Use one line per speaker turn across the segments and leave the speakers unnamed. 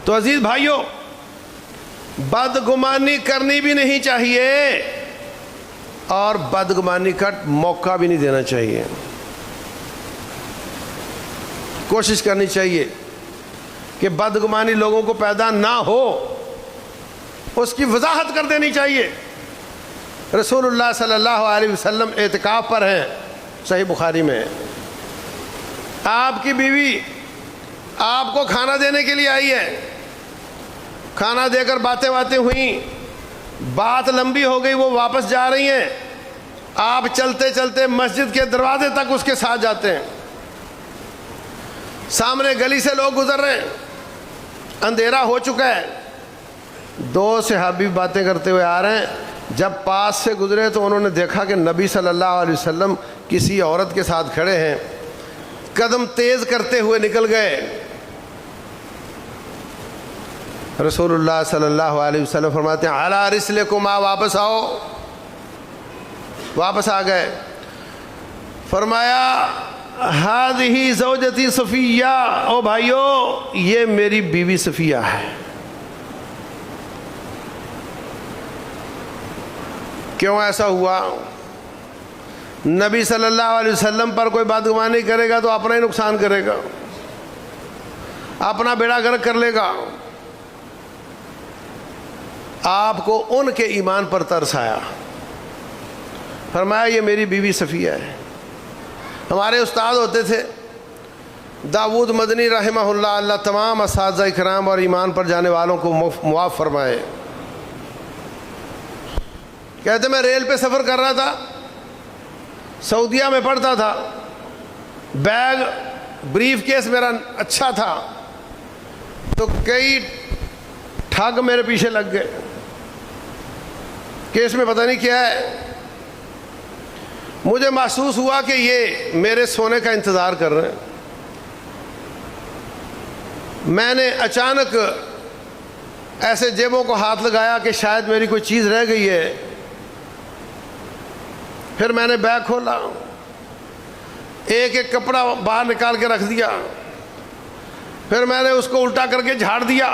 تو عزیز بھائیوں، بدگمانی کرنی بھی نہیں چاہیے اور بدگمانی کا موقع بھی نہیں دینا چاہیے۔ کوشش کرنی چاہیے کہ بدگمانی لوگوں کو پیدا نہ ہو، اس کی وضاحت کر دینی چاہیے۔ رسول اللہ صلی اللہ علیہ وسلم اعتکاف پر ہیں، صحیح بخاری میں ہے۔ آپ کی بیوی آپ کو کھانا دینے کے لیے آئی ہے، کھانا دے کر باتیں ہوئیں، بات لمبی ہو گئی، وہ واپس جا رہی ہیں، آپ چلتے چلتے مسجد کے دروازے تک اس کے ساتھ جاتے ہیں۔ سامنے گلی سے لوگ گزر رہے ہیں، اندھیرا ہو چکا ہے، دو صحابی باتیں کرتے ہوئے آ رہے ہیں۔ جب پاس سے گزرے تو انہوں نے دیکھا کہ نبی صلی اللہ علیہ وسلم کسی عورت کے ساتھ کھڑے ہیں، قدم تیز کرتے ہوئے نکل گئے۔ رسول اللہ صلی اللہ علیہ وسلم فرماتے ہیں علی رسلکما، واپس آؤ۔ واپس آ گئے، فرمایا ہذہ زوجتی صفیہ، او بھائیو یہ میری بیوی صفیہ ہے۔ کیوں ایسا ہوا؟ نبی صلی اللہ علیہ وسلم پر کوئی بدگمانی کرے گا تو اپنا ہی نقصان کرے گا، اپنا بیڑا غرق کر لے گا۔ آپ کو ان کے ایمان پر ترس آیا، فرمایا یہ میری بیوی صفیہ ہے۔ ہمارے استاد ہوتے تھے داود مدنی رحمہ اللہ، اللہ تمام اساتذہ اکرام اور ایمان پر جانے والوں کو معاف فرمائے۔ کہتے میں ریل پہ سفر کر رہا تھا، سعودیہ میں پڑھتا تھا، بیگ بریف کیس میرا اچھا تھا، تو کئی ٹھگ میرے پیچھے لگ گئے، کیس میں پتہ نہیں کیا ہے۔ مجھے محسوس ہوا کہ یہ میرے سونے کا انتظار کر رہے ہیں۔ میں نے اچانک ایسے جیبوں کو ہاتھ لگایا کہ شاید میری کوئی چیز رہ گئی ہے۔ پھر میں نے بیگ کھولا، ایک ایک کپڑا باہر نکال کے رکھ دیا، پھر میں نے اس کو الٹا کر کے جھاڑ دیا،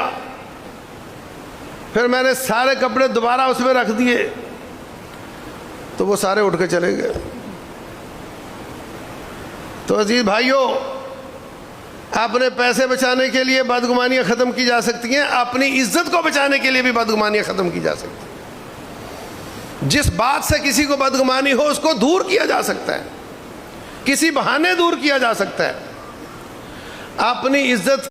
پھر میں نے سارے کپڑے دوبارہ اس میں رکھ دیے، تو وہ سارے اٹھ کے چلے گئے۔ تو عزیز بھائیوں، اپنے پیسے بچانے کے لیے بدگمانیاں ختم کی جا سکتی ہیں، اپنی عزت کو بچانے کے لیے بھی بدگمانیاں ختم کی جا سکتی ہیں۔ جس بات سے کسی کو بدگمانی ہو اس کو دور کیا جا سکتا ہے، کسی بہانے دور کیا جا سکتا ہے۔ اپنی عزت